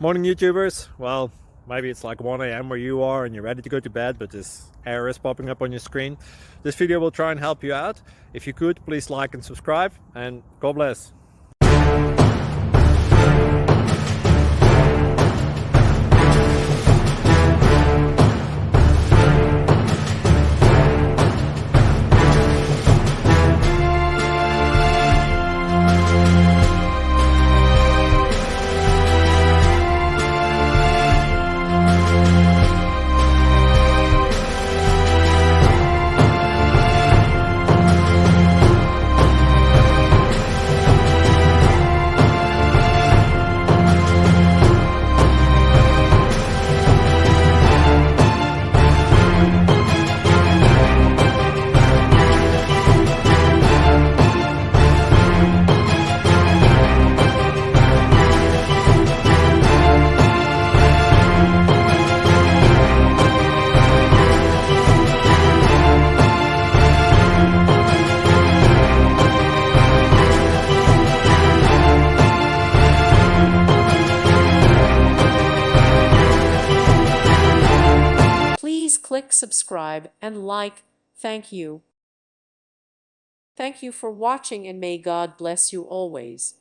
Morning YouTubers. Well, maybe it's like 1 a.m. where you are and you're ready to go to bed, but this error is popping up on your screen. This video will try and help you out. If you could, please like and subscribe, and God bless. Please click subscribe and like. Thank you. Thank you for watching, and may God bless you always.